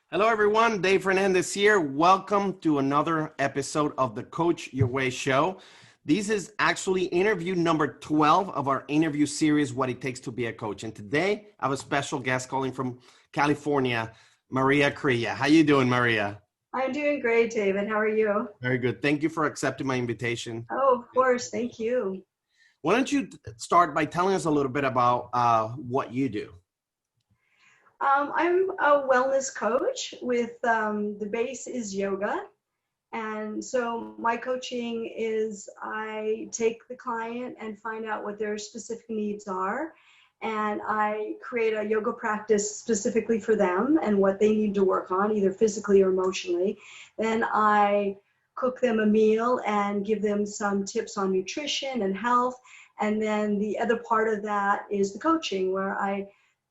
Hello, everyone. Dave Fernandez here. Welcome to another episode of the Coach Your Way show. This is actually interview number 12 of our interview series, What It Takes to Be a Coach. And today I have a special guest calling from California, Maria Kriya. How you doing, Maria? I'm doing great, David. How are you? Very good. Thank you for accepting my invitation. Oh, of course. Thank you. Why don't you start by telling us a little bit about what you do? I'm a wellness coach with the base is yoga. And so my coaching is I take the client and find out what their specific needs are. And I create a yoga practice specifically for them and what they need to work on, either physically or emotionally. Then I cook them a meal and give them some tips on nutrition and health. And then the other part of that is the coaching, where I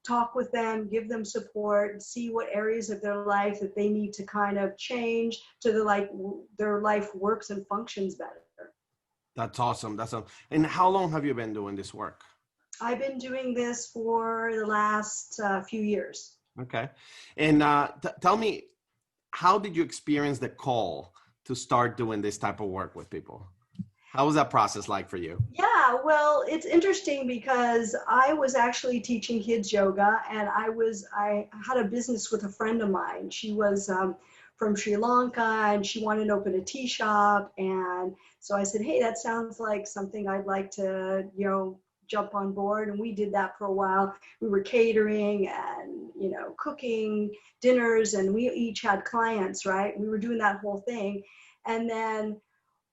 talk with them, give them support, see what areas of their life that they need to kind of change to their life works and functions better. That's awesome. That's awesome. And how long have you been doing this work? I've been doing this for the last few years. Okay. And tell me, how did you experience the call to start doing this type of work with people? How was that process like for you? Yeah, well, it's interesting because I was actually teaching kids yoga, and I had a business with a friend of mine. She was from Sri Lanka, and she wanted to open a tea shop. And so I said, hey, that sounds like something I'd like to, jump on board. And we did that for a while. We were catering and, cooking dinners, and we each had clients, right? We were doing that whole thing. And then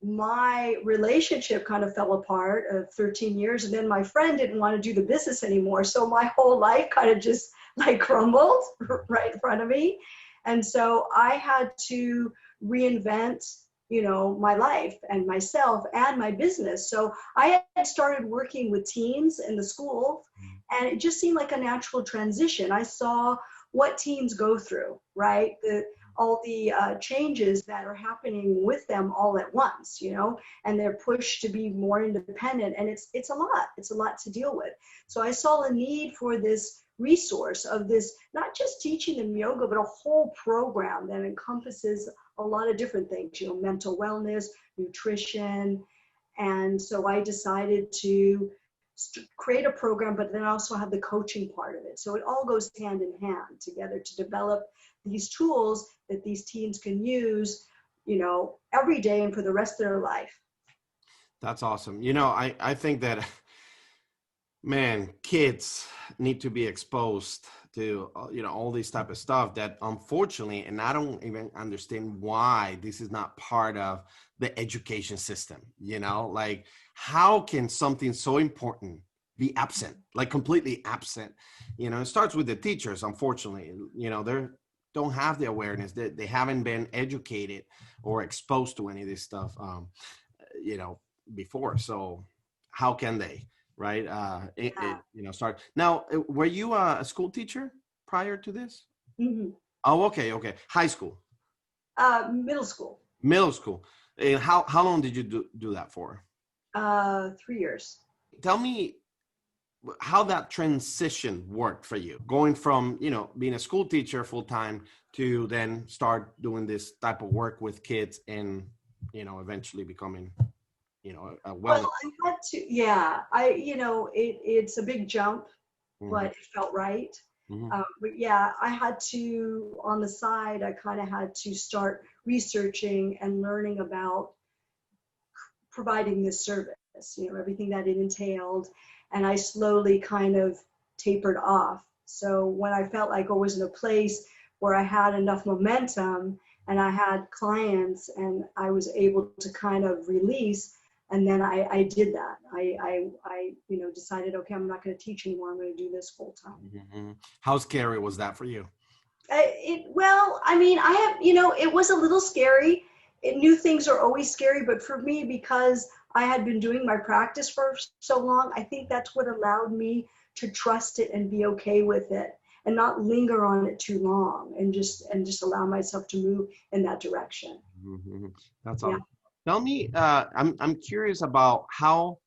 my relationship kind of fell apart of 13 years. And then my friend didn't want to do the business anymore. So my whole life kind of just crumbled right in front of me. And so I had to reinvent, my life and myself and my business. So I had started working with teens in the school, and it just seemed like a natural transition. I saw what teens go through, right? All the changes that are happening with them all at once, and they're pushed to be more independent. And it's a lot to deal with. So I saw a need for this resource of this, not just teaching them yoga, but a whole program that encompasses a lot of different things, mental wellness, nutrition. And so I decided to create a program, but then also have the coaching part of it. So it all goes hand in hand together to develop these tools that these teens can use, every day and for the rest of their life. That's awesome. I think that, man, kids need to be exposed to, all this type of stuff that unfortunately, and I don't even understand why this is not part of the education system, like how can something so important be absent, like completely absent? It starts with the teachers, unfortunately, they don't have the awareness that they haven't been educated or exposed to any of this stuff, before. So how can they? Right. Start now. Were you a school teacher prior to this? Mm-hmm. Oh, okay. High school. Middle school. Middle school. And how long did you do that for? 3 years. Tell me how that transition worked for you, going from being a school teacher full time to then start doing this type of work with kids and eventually becoming well, I had to, it's a big jump, but it felt right. But yeah, I had to, on the side, I kind of had to start researching and learning about providing this service, everything that it entailed. And I slowly kind of tapered off. So when I felt like I was in a place where I had enough momentum and I had clients and I was able to kind of release, and then I did that. I decided, okay, I'm not going to teach anymore. I'm going to do this full time. Mm-hmm. How scary was that for you? It was a little scary. New things are always scary, but for me, because I had been doing my practice for so long, I think that's what allowed me to trust it and be okay with it and not linger on it too long and just allow myself to move in that direction. Mm-hmm. That's all. Yeah. Tell me, I'm curious about how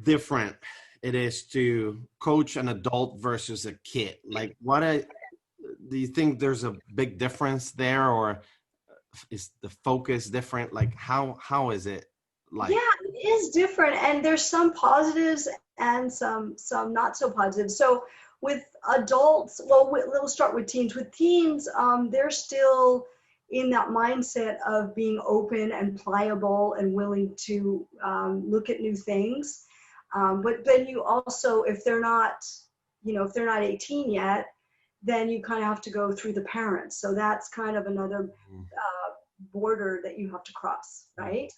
different it is to coach an adult versus a kid. Like do you think there's a big difference there, or is the focus different? Like how is it like? Yeah, it is different, and there's some positives and some not so positive. So with adults, well, we'll start with teens. With teens, they're still in that mindset of being open and pliable and willing to look at new things. But then you also, if they're not, if they're not 18 yet, then you kind of have to go through the parents. So that's kind of another border that you have to cross, right?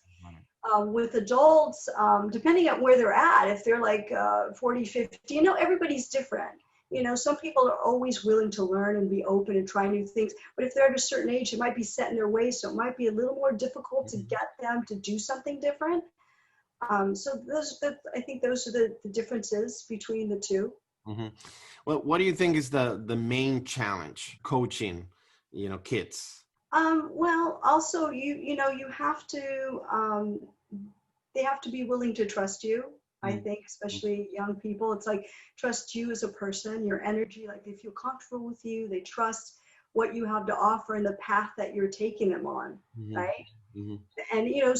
With adults, depending on where they're at, if they're like 40, 50, everybody's different. Some people are always willing to learn and be open and try new things. But if they're at a certain age, it might be set in their ways. So it might be a little more difficult to get them to do something different. So I think those are the differences between the two. Mm-hmm. Well, what do you think is the main challenge coaching, kids? Well, also you have to, they have to be willing to trust you. I think, especially young people, it's like trust you as a person, your energy, like they feel comfortable with you, they trust what you have to offer and the path that you're taking them on, right? And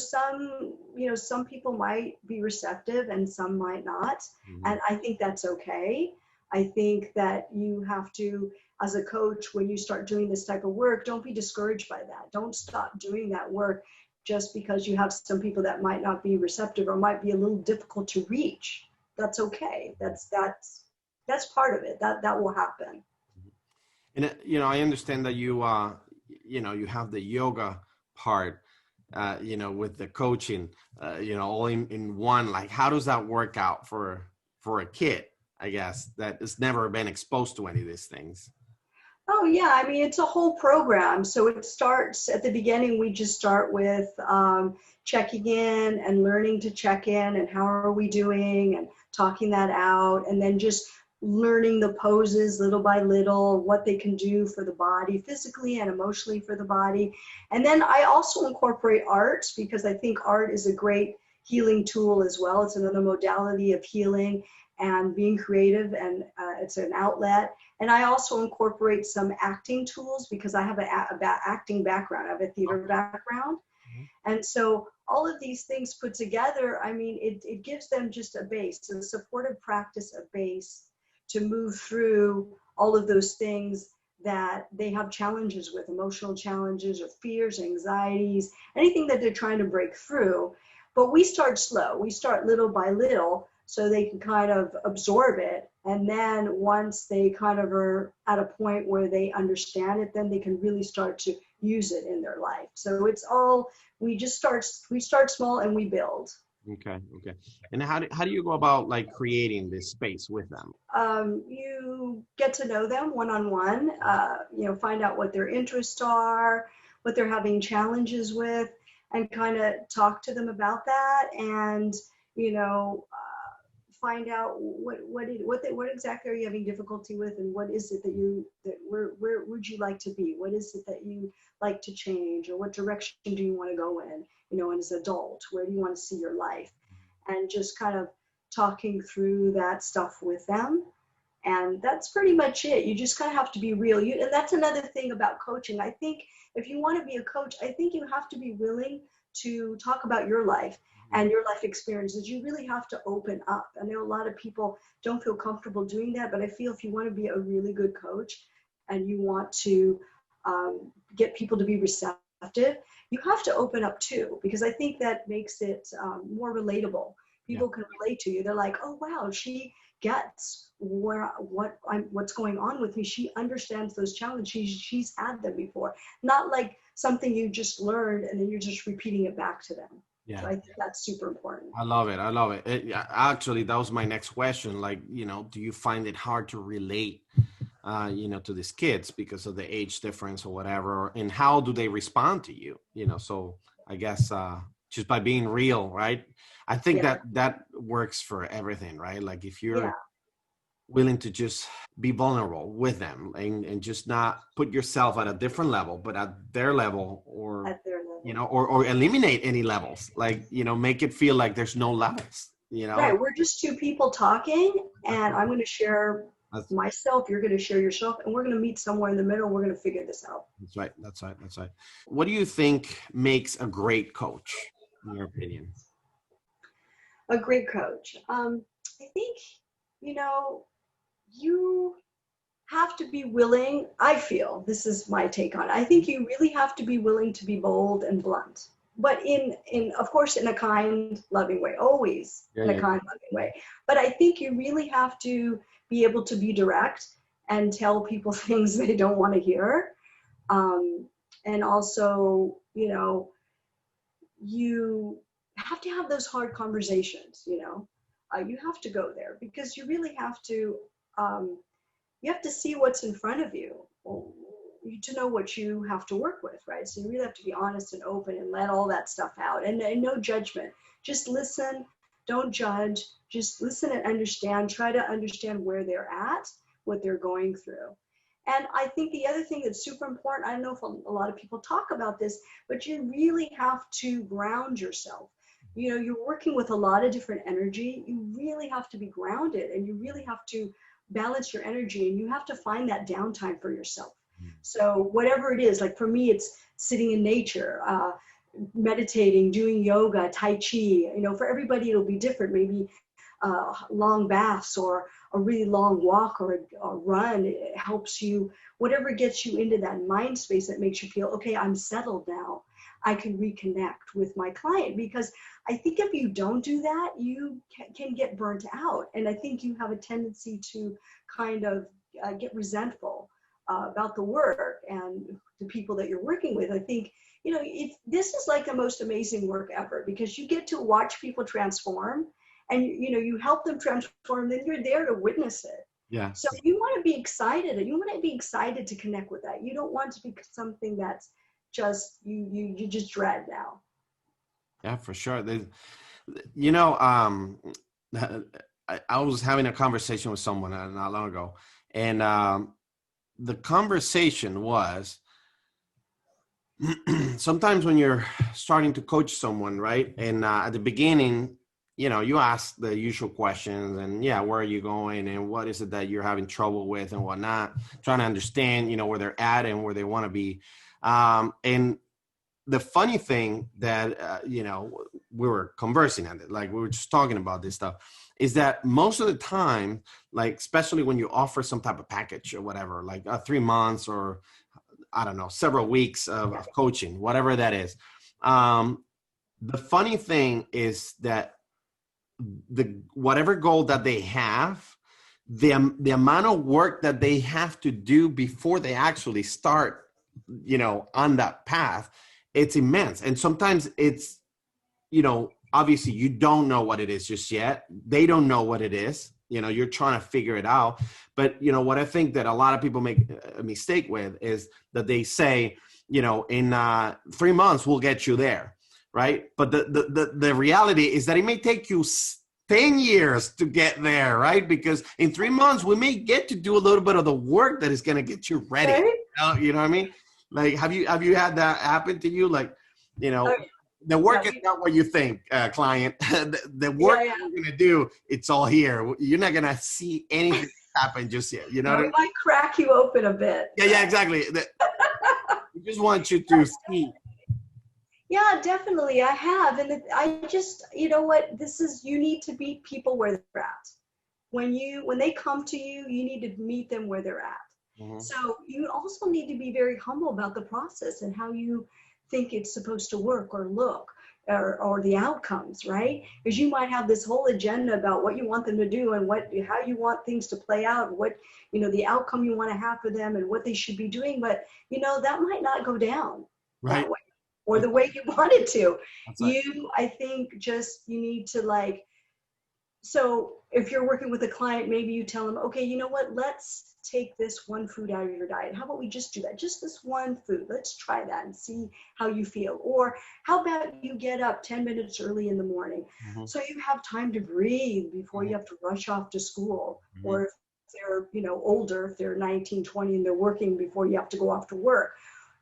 some people might be receptive and some might not, and I think that's okay. I think that you have to, as a coach, when you start doing this type of work, don't be discouraged by that. Don't stop doing that work just because you have some people that might not be receptive or might be a little difficult to reach. That's okay. That's part of it. That will happen. And I understand that you you have the yoga part, with the coaching, all in one. Like, how does that work out for a kid, I guess, that has never been exposed to any of these things? Oh yeah, I mean, it's a whole program. So it starts at the beginning, we just start with checking in and learning to check in and how are we doing and talking that out, and then just learning the poses little by little, what they can do for the body, physically and emotionally for the body. And then I also incorporate art because I think art is a great healing tool as well. It's another modality of healing and being creative, and it's an outlet. And I also incorporate some acting tools because I have an acting background. I have a theater background. And so all of these things put together, I mean, it gives them just a base, a supportive practice, a base to move through all of those things that they have challenges with, emotional challenges or fears, anxieties, anything that they're trying to break through. But we start slow. We start little by little so they can kind of absorb it. And then once they kind of are at a point where they understand it, then they can really start to use it in their life. So it's all, we start small and we build. Okay. And how do you go about like creating this space with them? You get to know them one-on-one, find out what their interests are, what they're having challenges with, and kind of talk to them about that, and find out what exactly are you having difficulty with, and what is it where would you like to be? What is it that you like to change, or what direction do you want to go in? And as an adult, where do you want to see your life? And just kind of talking through that stuff with them. And that's pretty much it. You just kind of have to be real. And that's another thing about coaching. I think if you want to be a coach, I think you have to be willing to talk about your life and your life experiences. You really have to open up. I know a lot of people don't feel comfortable doing that, but I feel if you want to be a really good coach and you want to get people to be receptive, you have to open up too, because I think that makes it more relatable. People can relate to you. They're like, oh wow, she gets what's going on with me. She understands those challenges. She's had them before. Not like something you just learned and then you're just repeating it back to them. Yeah. So I think that's super important. I love it. Actually, that was my next question. Like, do you find it hard to relate, to these kids because of the age difference or whatever? And how do they respond to you? So I guess just by being real, right? I think that works for everything, right? Like if you're willing to just be vulnerable with them and just not put yourself at a different level, but at their level, or at their level. Or eliminate any levels, like, make it feel like there's no levels, Right. We're just two people talking, and I'm going to share myself, you're going to share yourself, and we're going to meet somewhere in the middle. We're going to figure this out. That's right. That's right. That's right. What do you think makes a great coach, in your opinion? A great coach. I think, you know, you have to be willing, I feel, this is my take on it. I think you really have to be willing to be bold and blunt, but in of course, in a kind, loving way, always in a kind, loving way. But I think you really have to be able to be direct and tell people things they don't want to hear. And also, you know, you have to have those hard conversations, you know. You have to go there because you really have to, you have to see what's in front of you to know what you have to work with, right? So you really have to be honest and open and let all that stuff out, and no judgment. Just listen, don't judge, just listen and understand, try to understand where they're at, what they're going through. And I think the other thing that's super important, I don't know if a lot of people talk about this, but you really have to ground yourself. You know, you're working with a lot of different energy. You really have to be grounded, and you really have to balance your energy, and you have to find that downtime for yourself. So whatever it is, like for me, it's sitting in nature, meditating, doing yoga, Tai Chi. You know, for everybody, it'll be different. Maybe long baths or a really long walk or a run. It helps you, whatever gets you into that mind space that makes you feel, okay, I'm settled now. I can reconnect with my client, because I think if you don't do that, you can get burnt out. And I think you have a tendency to kind of get resentful about the work and the people that you're working with. I think, you know, this is like the most amazing work ever, because you get to watch people transform, and, you know, you help them transform, then you're there to witness it. Yeah. So you want to be excited, and you want to be excited to connect with that. You don't want to be something that's just you just dread now. Yeah, for sure. You know, I was having a conversation with someone not long ago, and the conversation was, sometimes when you're starting to coach someone, right? And at the beginning, you know, you ask the usual questions, and yeah, where are you going, and what is it that you're having trouble with, and whatnot, trying to understand, you know, where they're at and where they want to be. And the funny thing that, you know, we were conversing on it, like we were just talking about this stuff, is that most of the time, like, especially when you offer some type of package or whatever, like 3 months or, I don't know, several weeks of coaching, whatever that is. The funny thing is that whatever goal that they have, the amount of work that they have to do before they actually start, you know, on that path, it's immense. And sometimes it's, you know, obviously you don't know what it is just yet. They don't know what it is. You know, you're trying to figure it out. But, you know, what I think that a lot of people make a mistake with is that they say, you know, in 3 months, we'll get you there. Right. But the reality is that it may take you 10 years to get there. Right. Because in 3 months, we may get to do a little bit of the work that is going to get you ready. Right? You know what I mean? Like, have you had that happen to you? Like, you know, the work is not what you think, client. the work that you're going to do, it's all here. You're not going to see anything happen just yet. You know what I mean? It might crack you open a bit. Yeah, exactly. We just want you to see. Yeah, definitely. I have. And I just, you know what, you need to meet people where they're at. When they come to you, you need to meet them where they're at. Mm-hmm. So you also need to be very humble about the process and how you think it's supposed to work or look, or the outcomes, right? Because you might have this whole agenda about what you want them to do and how you want things to play out, what, you know, the outcome you want to have for them and what they should be doing. But, you know, that might not go down that way, or the way you want it to. I think you need to, so if you're working with a client, maybe you tell them, okay, you know what, let's take this one food out of your diet. How about we just do that? Just this one food. Let's try that and see how you feel. Or how about you get up 10 minutes early in the morning, so you have time to breathe before you have to rush off to school. Or if they're, you know, older, if they're 19, 20 and they're working before you have to go off to work,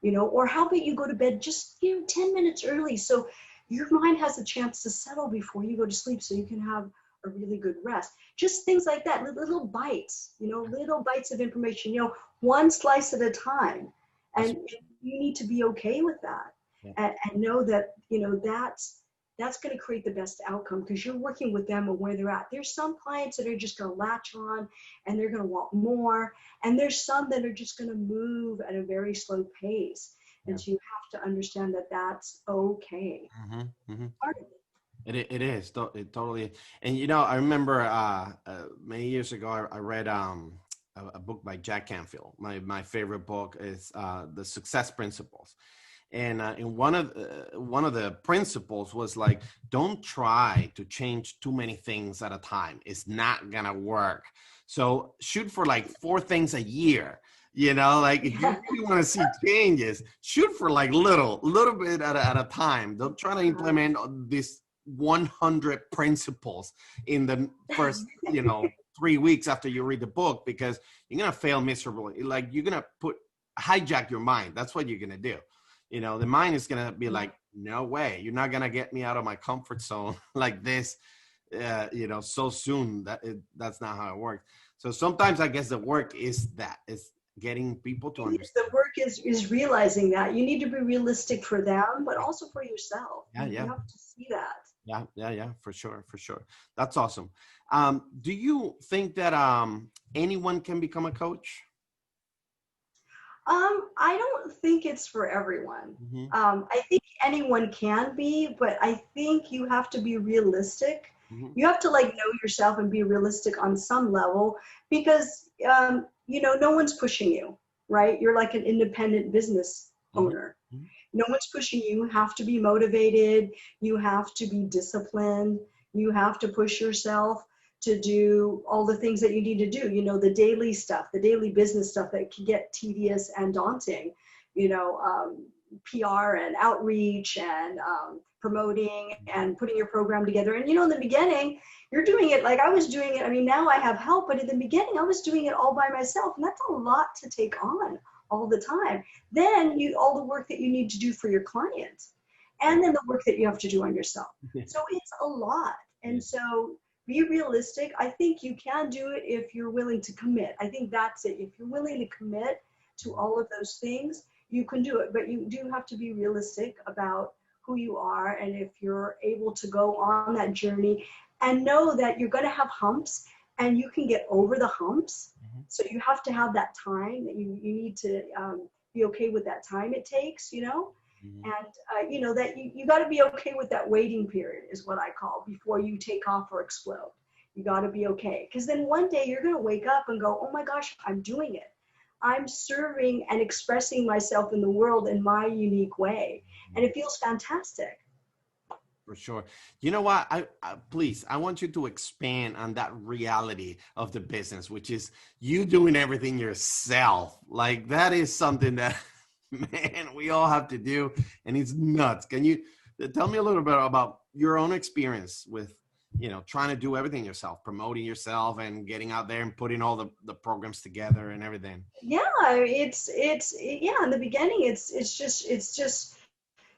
you know. Or how about you go to bed just, you know, 10 minutes early, so your mind has a chance to settle before you go to sleep, so you can have a really good rest. Just things like that, little bites, little bites of information, one slice at a time. And you need to be okay with that, Yeah. and know that, that's going to create the best outcome, because you're working with them and where they're at. There's some clients that are just going to latch on and they're going to want more. And there's some that are just going to move at a very slow pace. And so you have to understand that that's okay. Mm-hmm. Mm-hmm. Part of it. It is. It totally is. And I remember many years ago, I read a book by Jack Canfield. My favorite book is The Success Principles. And in one of the principles was like, don't try to change too many things at a time. It's not gonna work. So shoot for like 4 things a year. Like if you really want to see changes, shoot for like little bit at a time. Don't try to implement this 100 principles in the first 3 weeks after you read the book, because you're gonna fail miserably. Like you're gonna hijack your mind. That's what you're gonna do. The mind is gonna be like, no way, you're not gonna get me out of my comfort zone like this, so soon. That's not how it works. So sometimes I guess the work is getting people to understand. The work is realizing that you need to be realistic for them, but also for yourself. Yeah. You have to see that. Yeah, for sure. That's awesome. Do you think that anyone can become a coach? I don't think it's for everyone. Mm-hmm. I think anyone can be, but I think you have to be realistic. Mm-hmm. You have to know yourself and be realistic on some level, because no one's pushing you, right? You're like an independent business owner. Mm-hmm. No one's pushing you. You have to be motivated. You have to be disciplined. You have to push yourself to do all the things that you need to do, the daily stuff, the daily business stuff that can get tedious and daunting, PR and outreach and promoting and putting your program together. And, in the beginning, you're doing it like I was doing it. I mean, now I have help, but in the beginning, I was doing it all by myself. And that's a lot to take on all the time. Then all the work that you need to do for your clients, and then the work that you have to do on yourself. So it's a lot. And so be realistic. I think you can do it if you're willing to commit. I think that's it. If you're willing to commit to all of those things, you can do it. But you do have to be realistic about who you are, and if you're able to go on that journey, and know that you're going to have humps, and you can get over the humps. Mm-hmm. So you have to have that time that you need to be okay with that time it takes, Mm-hmm. And, that you got to be okay with that waiting period is what I call, before you take off or explode. You got to be okay. Because then one day you're going to wake up and go, oh my gosh, I'm doing it. I'm serving and expressing myself in the world in my unique way. And it feels fantastic. For sure. You know what? Please, I want you to expand on that reality of the business, which is you doing everything yourself. Like that is something that, man, we all have to do, and it's nuts. Can you tell me a little bit about your own experience with, trying to do everything yourself, promoting yourself and getting out there and putting all the programs together and everything? Yeah, it's in the beginning, it's just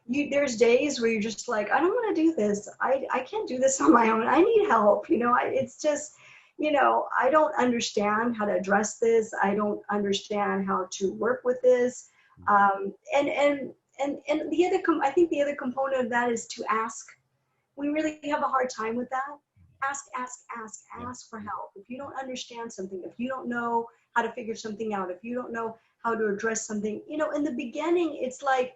there's days where you're just like, I don't want to do this. I can't do this on my own. I need help. It's just, I don't understand how to address this. I don't understand how to work with this. And I think the other component of that is to ask. We really have a hard time with that. Ask for help. If you don't understand something, if you don't know how to figure something out, if you don't know how to address something, in the beginning, it's like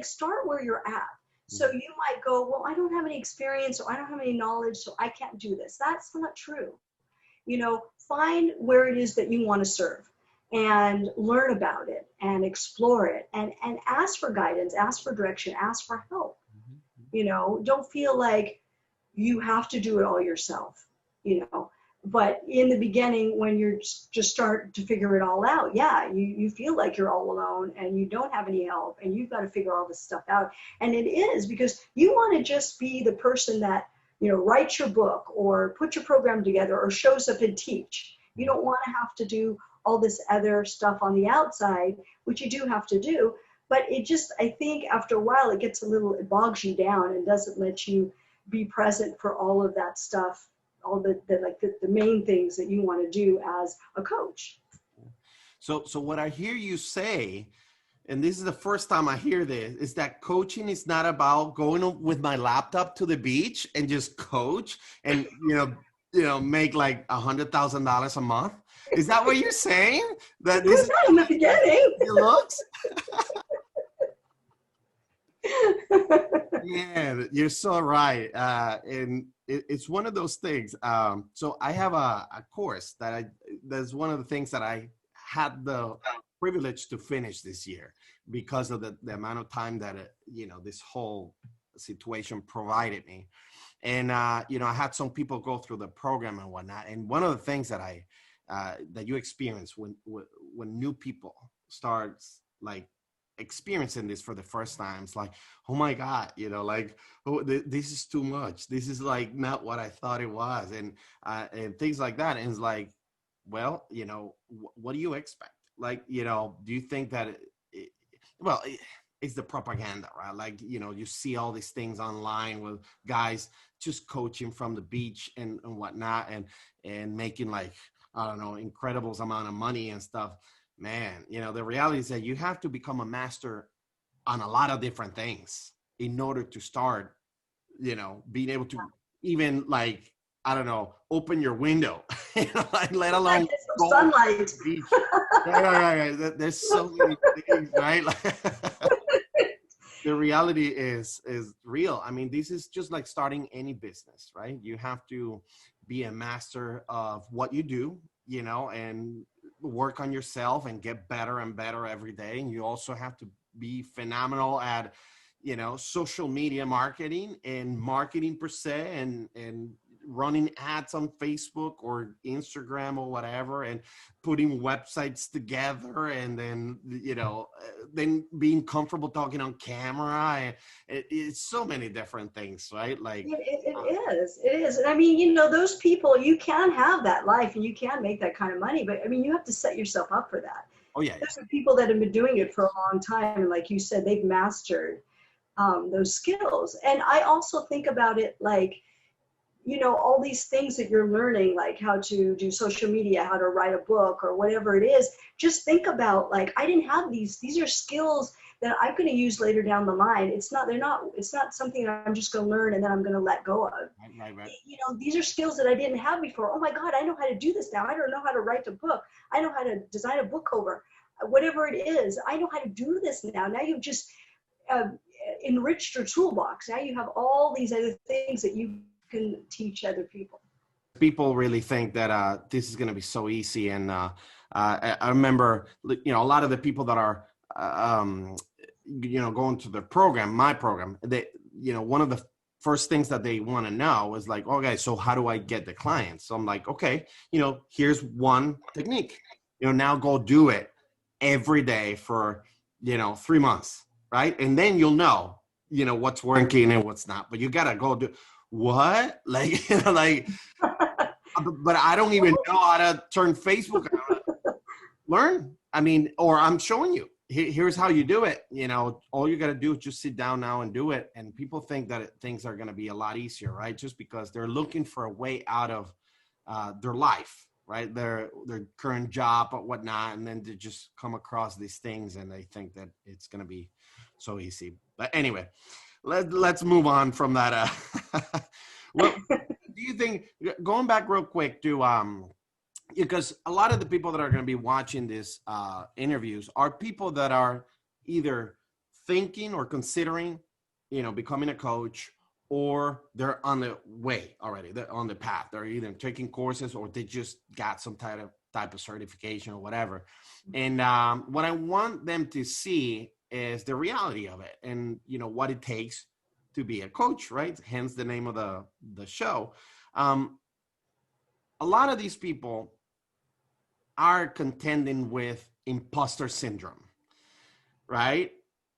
start where you're at. So you might go, well, I don't have any experience, or I don't have any knowledge, so I can't do this. That's not true. Find where it is that you want to serve, and learn about it, and explore it, and ask for guidance, ask for direction, ask for help. Don't feel like you have to do it all yourself, But in the beginning, when you're just starting to figure it all out, you feel like you're all alone and you don't have any help, and you've got to figure all this stuff out. And it is because you want to just be the person that, writes your book or put your program together or shows up and teach. You don't want to have to do all this other stuff on the outside, which you do have to do. But I think after a while, it bogs you down and doesn't let you be present for all of that stuff all the main things that you want to do as a coach. So what I hear you say, and this is the first time I hear this, is that coaching is not about going with my laptop to the beach and just coach and, make like $100,000 a month. Is that what you're saying? That It was that in the beginning. It looks? Yeah, you're so right. And it's one of those things. So I have a course that's one of the things that I had the privilege to finish this year because of the amount of time that, this whole situation provided me. And, I had some people go through the program and whatnot. And one of the things that that you experience when new people start like experiencing this for the first time, it's like, oh my God, this is too much. This is like not what I thought it was. And things like that. And it's like, well, what do you expect? Like, do you think that, it's the propaganda, right? Like, you see all these things online with guys just coaching from the beach and whatnot and making like, I don't know, incredible amount of money and stuff. Man, the reality is that you have to become a master on a lot of different things in order to start, being able to even like, I don't know, open your window, like, let alone some sunlight. Right. There's so many things, right? The reality is real. I mean, this is just like starting any business, right? You have to be a master of what you do, and work on yourself and get better and better every day. And you also have to be phenomenal at, social media marketing and marketing per se, and running ads on Facebook or Instagram or whatever, and putting websites together, and then, then being comfortable talking on camera. And it's so many different things, right? Like it is. And I mean, those people, you can have that life and you can make that kind of money, but I mean, you have to set yourself up for that. Oh yeah. There's some people that have been doing it for a long time. And like you said, they've mastered those skills. And I also think about it like, all these things that you're learning, like how to do social media, how to write a book or whatever it is, just think about like, I didn't have these are skills that I'm going to use later down the line. It's not something that I'm just going to learn and then I'm going to let go of. Right. These are skills that I didn't have before. Oh my God, I know how to do this now. I don't know how to write a book. I know how to design a book cover, whatever it is. I know how to do this now. Now you've just enriched your toolbox. Now you have all these other things that you can teach other people. People really think that this is going to be so easy. And I remember, a lot of the people that are, going to the program, my program, they, one of the first things that they want to know is like, okay, so how do I get the clients? So I'm like, okay, here's one technique, now go do it every day for, 3 months. Right. And then you'll know, what's working and what's not, but you got to go do what? Like, but I don't even know how to turn Facebook on. Learn. I mean, or I'm showing you, here's how you do it. All you got to do is just sit down now and do it. And people think that things are going to be a lot easier, right? Just because they're looking for a way out of their life, right? Their current job or whatnot. And then they just come across these things and they think that it's going to be so easy. But anyway, let's move on from that. What do you think, going back real quick to, because a lot of the people that are going to be watching this interviews are people that are either thinking or considering, becoming a coach, or they're on the way already. They're on the path. They're either taking courses or they just got some type of certification or whatever. And what I want them to see is the reality of it, and what it takes to be a coach, right? Hence the name of the show. A lot of these people are contending with imposter syndrome, right?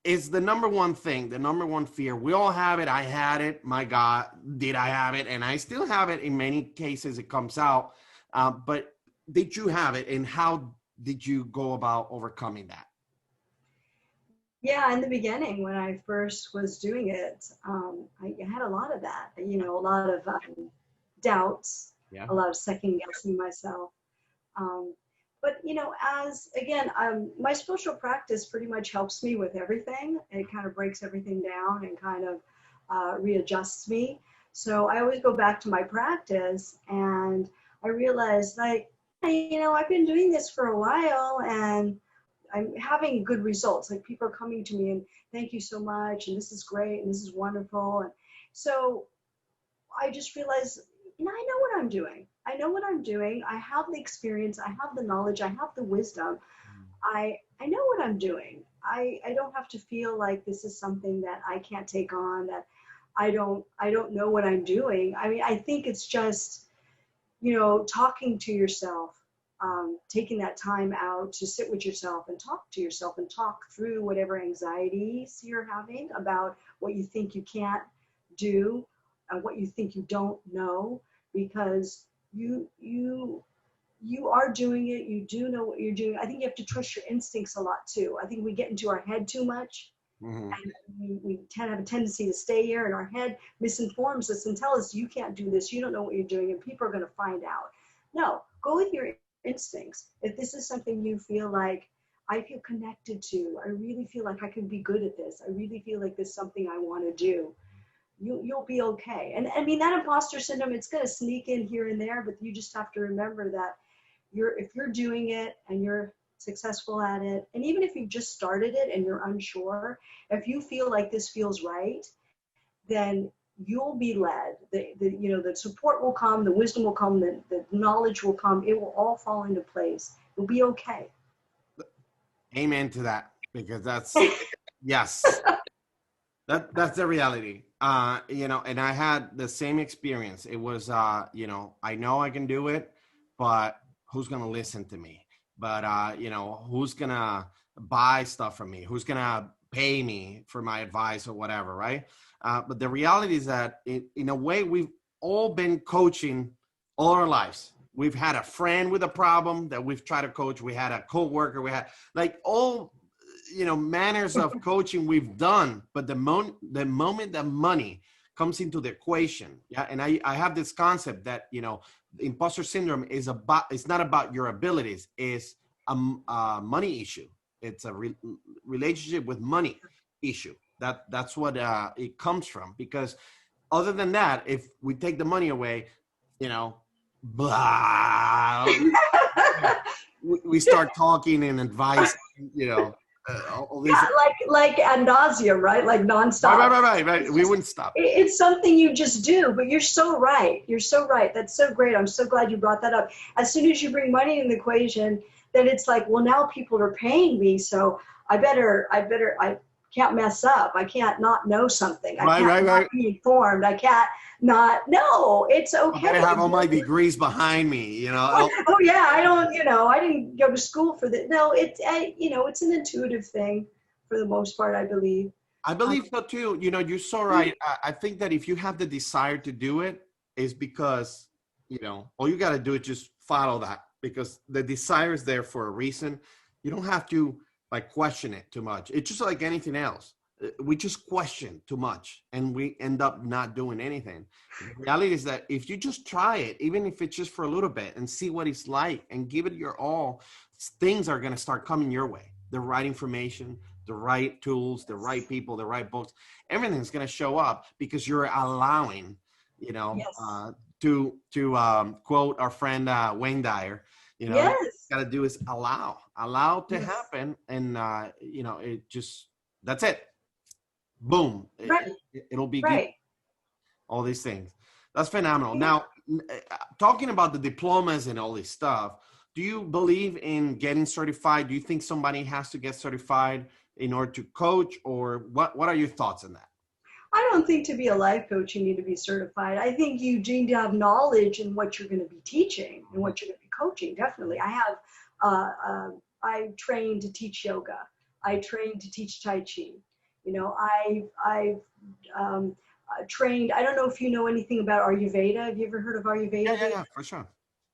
It's the number one thing, the number one fear. We all have it. I had it. My God, did I have it? And I still have it. In many cases, it comes out. But did you have it? And how did you go about overcoming that? Yeah, in the beginning, when I first was doing it, I had a lot of that, a lot of doubts. Yeah. a lot of second guessing myself. Um, but as again, my spiritual practice pretty much helps me with everything. It kind of breaks everything down and kind of readjusts me. So I always go back to my practice, and I realize, like, I've been doing this for a while, and I'm having good results. Like, people are coming to me and thank you so much, and this is great, and this is wonderful. And so I just realized, I know what I'm doing. I know what I'm doing. I have the experience. I have the knowledge. I have the wisdom. I know what I'm doing. I don't have to feel like this is something that I can't take on, that I don't know what I'm doing. I mean, I think it's just, talking to yourself, taking that time out to sit with yourself and talk to yourself and talk through whatever anxieties you're having about what you think you can't do and what you think you don't know, because you are doing it. You do know what you're doing. I think you have to trust your instincts a lot too. I think we get into our head too much, Mm-hmm. and we tend to have a tendency to stay here, and our head misinforms us and tell us, you can't do this, you don't know what you're doing, and people are going to find out. No, go with your instincts. If this is something you feel like, I feel connected to, I really feel like I can be good at this, I really feel like this is something I want to do, you'll be okay. And I mean, that imposter syndrome, it's going to sneak in here and there, but you just have to remember that if you're doing it and you're successful at it, and even if you've just started it and you're unsure, if you feel like this feels right, then you'll be led. The support will come, the wisdom will come, the knowledge will come. It will all fall into place. You'll be okay. Amen to that, because that's yes, that's the reality. And I had the same experience. It was I know I can do it, but who's gonna listen to me? But who's gonna buy stuff from me? Who's gonna pay me for my advice or whatever, right? But the reality is that in a way, we've all been coaching all our lives. We've had a friend with a problem that we've tried to coach. We had a coworker. We had like all manners of coaching we've done. But the moment that money comes into the equation, yeah, and I have this concept that imposter syndrome is it's not about your abilities. It's a money issue. It's a relationship with money issue. That's what it comes from. Because other than that, if we take the money away, blah, we start talking and advice, all these. Yeah, like ad nauseum, right? Like nonstop. Right. We wouldn't stop. It's something you just do, but you're so right. You're so right. That's so great. I'm so glad you brought that up. As soon as you bring money in the equation, then it's like, well, now people are paying me, so I can't mess up. I can't not know something. I can't not be informed. I can't not. No, it's okay. I have all my degrees behind me, Oh yeah, I didn't go to school for that. No, it's an intuitive thing for the most part, I believe. I believe so too. You're so right. I think that if you have the desire to do it, is because, all you got to do is just follow that, because the desire is there for a reason. You don't have to question it too much. It's just like anything else. We just question too much and we end up not doing anything. The reality is that if you just try it, even if it's just for a little bit, and see what it's like and give it your all, things are going to start coming your way. The right information, the right tools, the right people, the right books, everything's going to show up, because you're allowing, Yes. to quote our friend Wayne Dyer, Yes. got to do is allow to happen. And, it just, that's it. Boom. Right. It'll be Right. good. All these things. That's phenomenal. Now, talking about the diplomas and all this stuff, do you believe in getting certified? Do you think somebody has to get certified in order to coach, or what are your thoughts on that? I don't think to be a life coach you need to be certified. I think you need to have knowledge in what you're going to be teaching and what you're going to be coaching. Definitely. I trained to teach yoga. I trained to teach Tai Chi. I've trained. I don't know if you know anything about Ayurveda. Have you ever heard of Ayurveda? Yeah, for sure.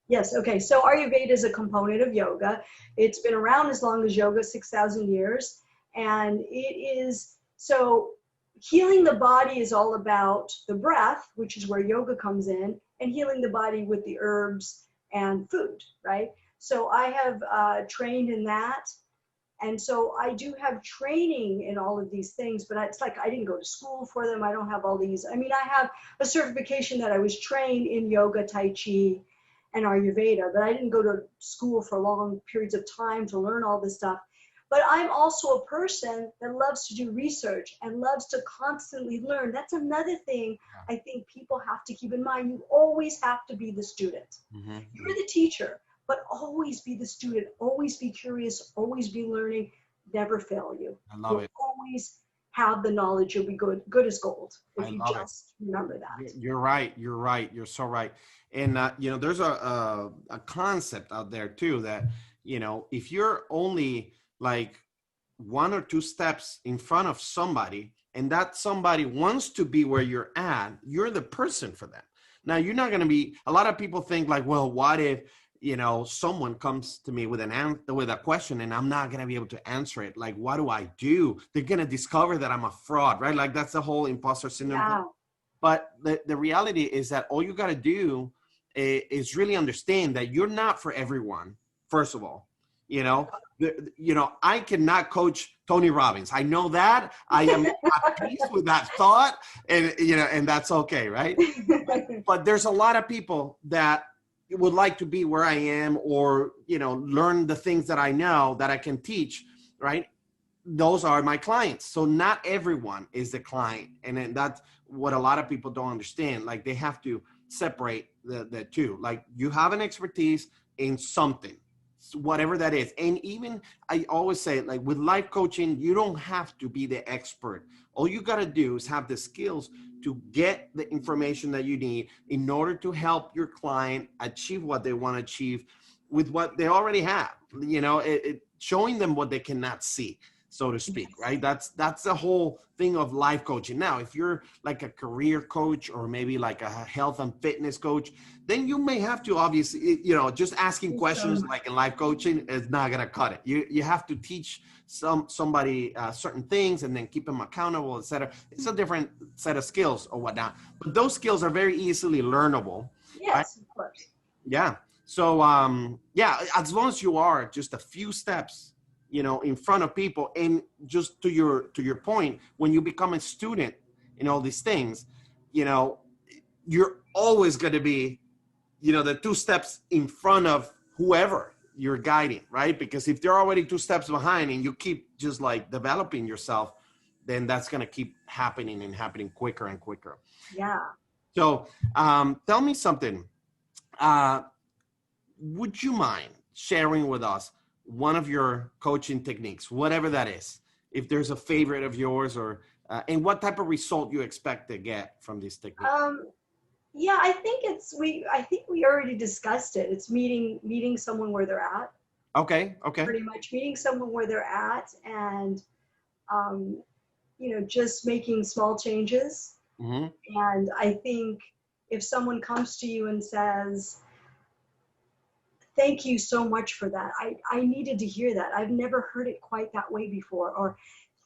Yes. Okay. So Ayurveda is a component of yoga. It's been around as long as yoga, 6,000 years. And so healing the body is all about the breath, which is where yoga comes in, and healing the body with the herbs and food, right? So I have trained in that. And so I do have training in all of these things, but it's like I didn't go to school for them. I don't have all these. I mean, I have a certification that I was trained in yoga, Tai Chi, and Ayurveda, but I didn't go to school for long periods of time to learn all this stuff. But I'm also a person that loves to do research and loves to constantly learn. That's another thing I think people have to keep in mind. You always have to be the student. Mm-hmm. You're the teacher, but always be the student. Always be curious. Always be learning. Never fail you. I love You'll it. always have the knowledge. You'll be good as gold I if you love it. just remember that. You're right. You're right. You're so right. And you know, there's a concept out there too that, you know, if you're only like one or two steps in front of somebody, and that somebody wants to be where you're at, you're the person for them. Now, you're not going to be. A lot of people think like, well, what if, you know, someone comes to me with with a question and I'm not going to be able to answer it? Like, what do I do? They're going to discover that I'm a fraud, right? Like that's the whole imposter syndrome. Yeah. But the reality is that all you got to do is really understand that you're not for everyone. First of all, you know, I cannot coach Tony Robbins. I know that. I am at peace with that thought, and you know, and that's okay, right? But there's a lot of people that would like to be where I am, or you know, learn the things that I know that I can teach, right? Those are my clients. So not everyone is the client, and then that's what a lot of people don't understand. Like they have to separate the two. Like you have an expertise in something, whatever that is. And even I always say, like with life coaching, you don't have to be the expert. All you got to do is have the skills to get the information that you need in order to help your client achieve what they want to achieve with what they already have. You know, showing them what they cannot see, so to speak, right? That's the whole thing of life coaching. Now, if you're like a career coach or maybe like a health and fitness coach, then you may have to obviously, you know, just asking questions like in life coaching is not going to cut it. You have to teach somebody certain things and then keep them accountable, etc. It's a different set of skills or whatnot, but those skills are very easily learnable. Right? Yes, of course. Yeah. So, yeah, as long as you are just a few steps, you know, in front of people, and just to your point, when you become a student in all these things, you know, you're always going to be, you know, the two steps in front of whoever you're guiding, right? Because if they're already two steps behind and you keep just like developing yourself, then that's going to keep happening and happening quicker and quicker. Yeah. So tell me something. Would you mind sharing with us one of your coaching techniques, whatever that is, if there's a favorite of yours, or and what type of result you expect to get from this technique? Yeah, I think we already discussed it. It's meeting someone where they're at. Okay. Pretty much meeting someone where they're at, and you know, just making small changes. Mm-hmm. And I think if someone comes to you and says, thank you so much for that. I needed to hear that. I've never heard it quite that way before. Or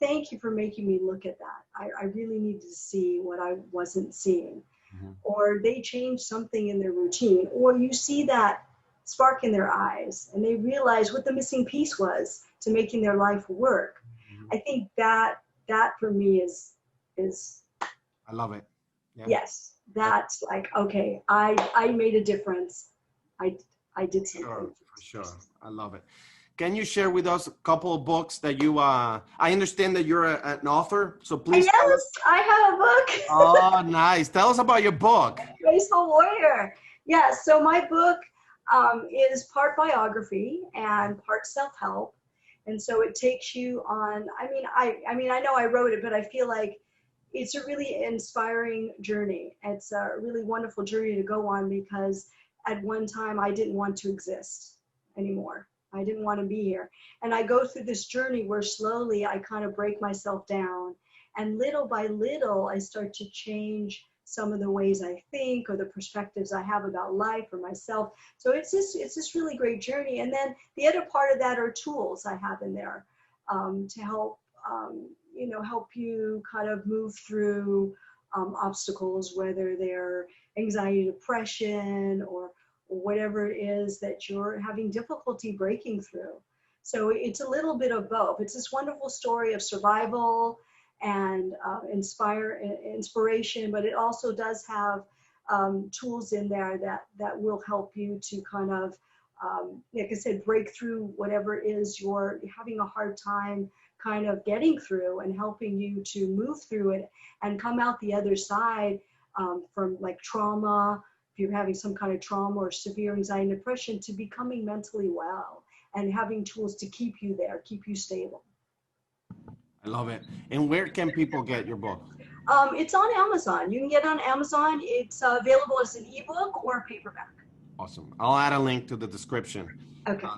thank you for making me look at that. I really needed to see what I wasn't seeing. Mm-hmm. Or they change something in their routine. Or you see that spark in their eyes and they realize what the missing piece was to making their life work. Mm-hmm. I think that for me is I love it. Yeah. Yes. That's like, okay, I made a difference. I did something. For sure. I love it. Can you share with us a couple of books that you, I understand that you're an author, so please. Yes, I have a book. Oh, nice. Tell us about your book. Graceful Warrior. Yeah, so my book is part biography and part self-help. And so it takes you on, I know I wrote it, but I feel like it's a really inspiring journey. It's a really wonderful journey to go on, because at one time I didn't want to exist anymore. I didn't want to be here. And I go through this journey where slowly I kind of break myself down, and little by little I start to change some of the ways I think or the perspectives I have about life or myself. So it's this really great journey. And then the other part of that are tools I have in there to help help you kind of move through obstacles, whether they're anxiety, depression, or whatever it is that you're having difficulty breaking through. So it's a little bit of both. It's this wonderful story of survival and inspiration, but it also does have tools in there that will help you to kind of, like I said, break through whatever it is you're having a hard time kind of getting through, and helping you to move through it and come out the other side, from like trauma, if you're having some kind of trauma or severe anxiety and depression, to becoming mentally well and having tools to keep you there, keep you stable. I love it. And where can people get your book? It's on Amazon. You can get it on Amazon. It's available as an ebook or a paperback. Awesome. I'll add a link to the description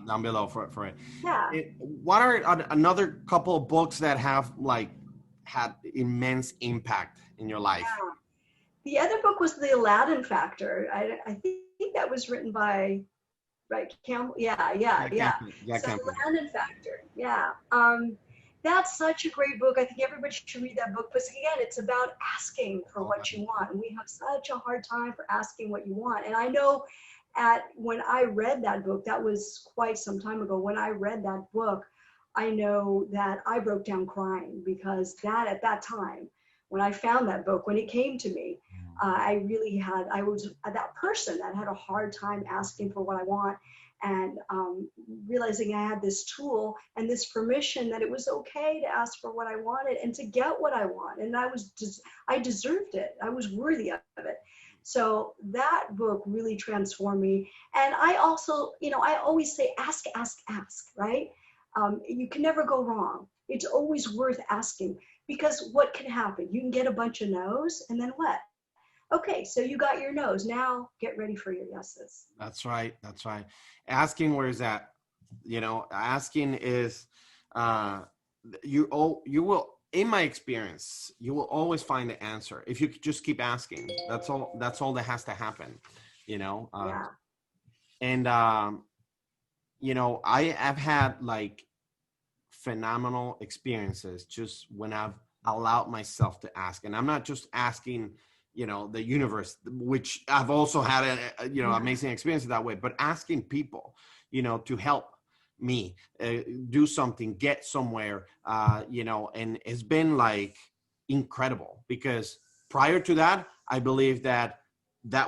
down below for it. Yeah. What are another couple of books that have like had immense impact in your life? Yeah. The other book was The Aladdin Factor. I think that was written by, right, Campbell. Yeah. So The Aladdin Factor. Yeah. That's such a great book. I think everybody should read that book. But again, it's about asking for what you want. And we have such a hard time for asking what you want. And I know when I read that book, that was quite some time ago. When I read that book, I know that I broke down crying, because at that time, when I found that book, when it came to me, I was that person that had a hard time asking for what I want, and realizing I had this tool and this permission that it was okay to ask for what I wanted and to get what I want. And I deserved it. I was worthy of it. So that book really transformed me. And I also, I always say, ask, right? You can never go wrong. It's always worth asking, because what can happen? You can get a bunch of no's, and then what? Okay, so you got your no's. Now get ready for your yeses. That's right. Asking where is that? Asking is, you will, in my experience, you will always find the answer if you just keep asking. That's all that has to happen, Yeah. And I have had like phenomenal experiences just when I've allowed myself to ask. And I'm not just asking, the universe, which I've also had amazing experiences that way, but asking people, to help me do something, get somewhere, and it's been like incredible, because prior to that, I believe that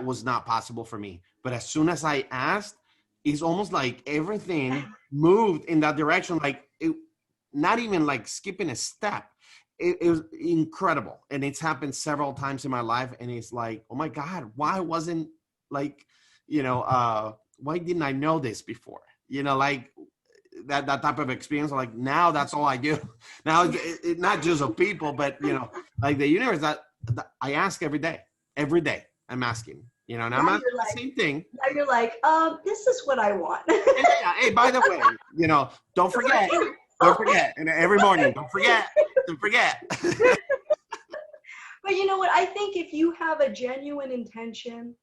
was not possible for me. But as soon as I asked, it's almost like everything moved in that direction, like not even like skipping a step. It was incredible. And it's happened several times in my life. And it's like, oh my God, why wasn't like, why didn't I know this before? Like that type of experience. Like now that's all I do. Now it's not just of people, but like the universe that I ask every day I'm asking, and I'm asking the same thing. Now you're like, this is what I want. Hey, by the way, don't forget. Don't forget. And every morning, don't forget. But you know what? I think if you have a genuine intention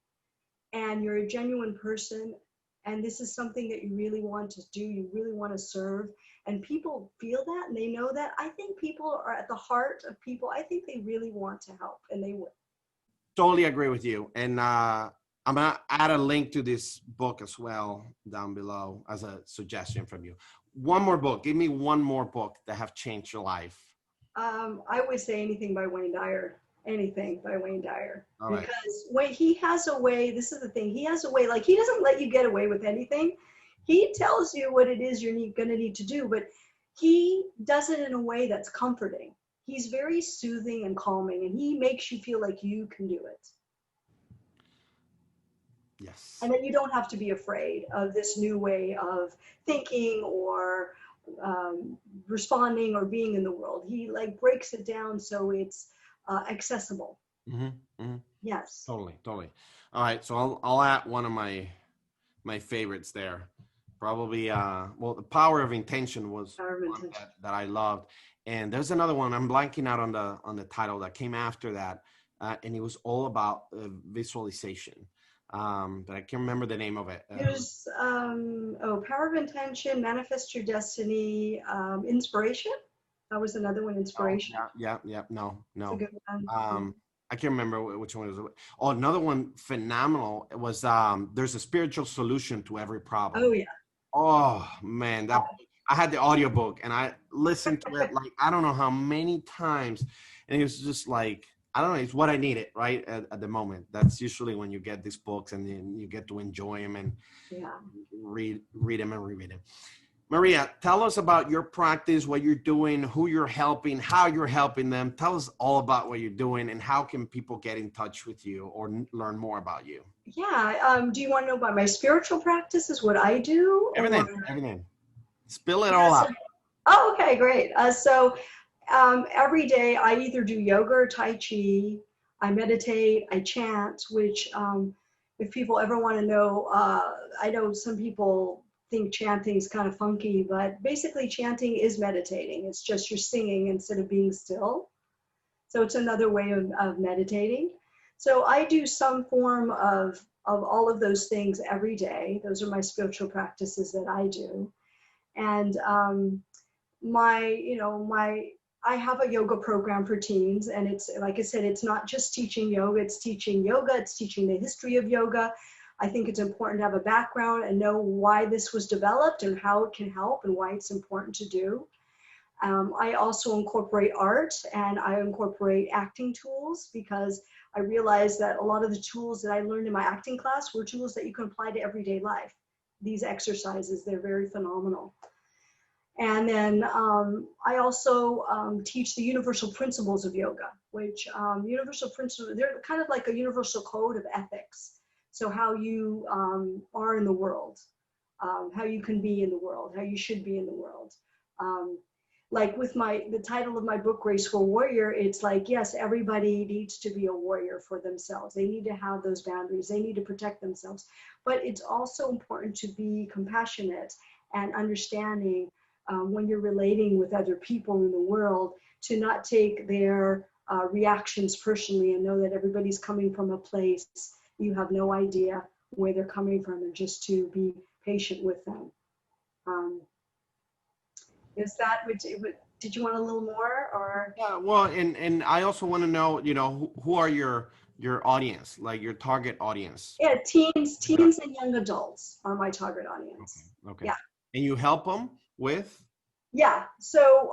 and you're a genuine person, and this is something that you really want to do, you really want to serve, and people feel that and they know that, I think people are at the heart of people. I think they really want to help, and they would. Totally agree with you. And I'm going to add a link to this book as well down below as a suggestion from you. One more book. Give me one more book that have changed your life. I would say anything by Wayne Dyer. Anything by Wayne Dyer. All right. Because when he has a way, this is the thing, he has a way, like he doesn't let you get away with anything. He tells you what it is you're going to need to do, but he does it in a way that's comforting. He's very soothing and calming, and he makes you feel like you can do it. Yes. And that you don't have to be afraid of this new way of thinking or responding or being in the world. He like breaks it down so it's accessible. Mm-hmm, mm-hmm. Yes. Totally. All right, so I'll add one of my favorites there. Probably, The Power of Intention was one that I loved. And there's another one, I'm blanking out on the title, that came after that, and it was all about visualization. But I can't remember the name of it. There's Power of Intention, Manifest Your Destiny, Inspiration. That was another one, Inspiration. Yeah. No. It's a good one. I can't remember which one it was. Oh, another one phenomenal. It was there's a spiritual solution to every problem. Oh yeah. Oh man, that I had the audiobook and I listened to it like I don't know how many times, and it was just like I don't know, it's what I needed right at the moment. That's usually when you get these books and then you get to enjoy them and Yeah. read them and reread them. Maria, tell us about your practice, what you're doing, who you're helping, how you're helping them. Tell us all about what you're doing and how can people get in touch with you or learn more about you. Yeah. Do you want to know about my spiritual practices, what I do, or? Everything. Spill it all Yes. out. Oh, okay, great. Every day I either do yoga or Tai Chi, I meditate, I chant, which if people ever want to know, I know some people think chanting is kind of funky, but basically chanting is meditating. It's just you're singing instead of being still. So it's another way of meditating. So I do some form of all of those things every day. Those are my spiritual practices that I do. And my, you know, my, I have a yoga program for teens, and it's, like I said, it's not just teaching yoga, it's teaching yoga, it's teaching the history of yoga. I think it's important to have a background and know why this was developed and how it can help and why it's important to do. I also incorporate art and I incorporate acting tools because I realized that a lot of the tools that I learned in my acting class were tools that you can apply to everyday life. These exercises, they're very phenomenal. And then I also teach the universal principles of yoga, which universal principles, they're kind of like a universal code of ethics. So how you are in the world, how you can be in the world, how you should be in the world. Like with the title of my book, Graceful Warrior, it's like, yes, everybody needs to be a warrior for themselves. They need to have those boundaries. They need to protect themselves. But it's also important to be compassionate and understanding when you're relating with other people in the world, to not take their reactions personally and know that everybody's coming from a place you have no idea where they're coming from, and just to be patient with them. Is that, did you want a little more or? Yeah, well, and I also want to know, who are your audience, like your target audience? Yeah, teens and young adults are my target audience. Okay. Yeah. And you help them with? Yeah, so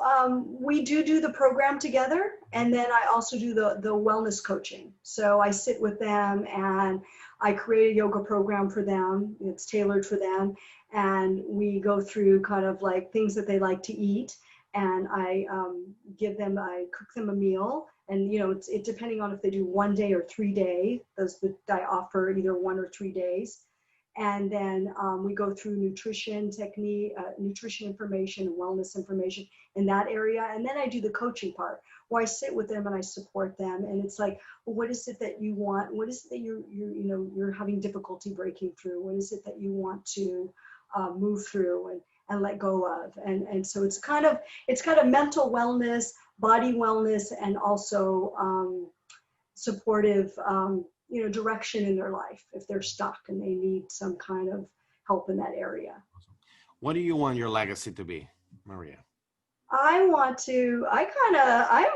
we do the program together, and then I also do the wellness coaching. So I sit with them and I create a yoga program for them. It's tailored for them, and we go through kind of like things that they like to eat, and I cook them a meal, and it's depending on if they do 1 day or 3 days. I offer either 1 or 3 days. And then we go through nutrition technique, nutrition information, wellness information in that area. And then I do the coaching part where I sit with them and I support them. And it's like, well, what is it that you want? What is it that you're having difficulty breaking through? What is it that you want to move through and let go of? And so it's kind of mental wellness, body wellness, and also supportive direction in their life if they're stuck and they need some kind of help in that area. What do you want your legacy to be, Maria? I'm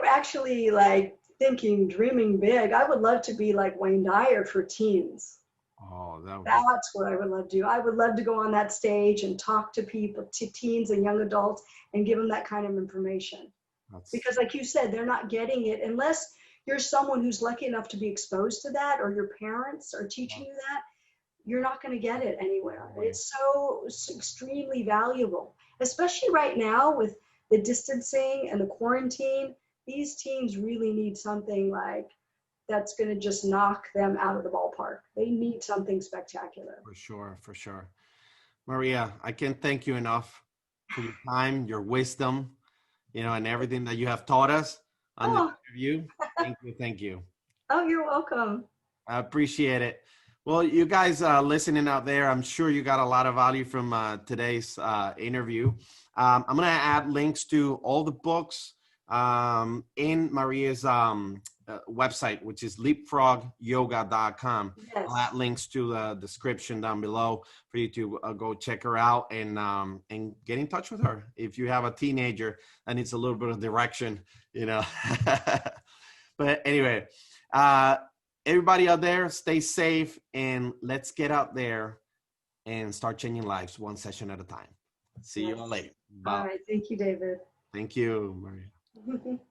actually like dreaming big. I would love to be like Wayne Dyer for teens. Oh, that's what I would love to do. I would love to go on that stage and talk to people, to teens and young adults, and give them that kind of information. Because like you said, they're not getting it unless you're someone who's lucky enough to be exposed to that, or your parents are teaching you that. You're not going to get it anywhere. It's so extremely valuable, especially right now with the distancing and the quarantine. These teens really need something like that's going to just knock them out of the ballpark. They need something spectacular. For sure. Maria, I can't thank you enough for your time, your wisdom, and everything that you have taught us on the interview. Thank you. Oh, you're welcome. I appreciate it. Well, you guys listening out there, I'm sure you got a lot of value from today's interview. I'm going to add links to all the books in Maria's website, which is leapfrogyoga.com. Yes. I'll add links to the description down below for you to go check her out and get in touch with her. If you have a teenager that needs a little bit of direction, But anyway, Uh, everybody out there, stay safe, and let's get out there and start changing lives one session at a time. See you all Yes. later. All Bye. right. Thank you, David. Thank you, Maria.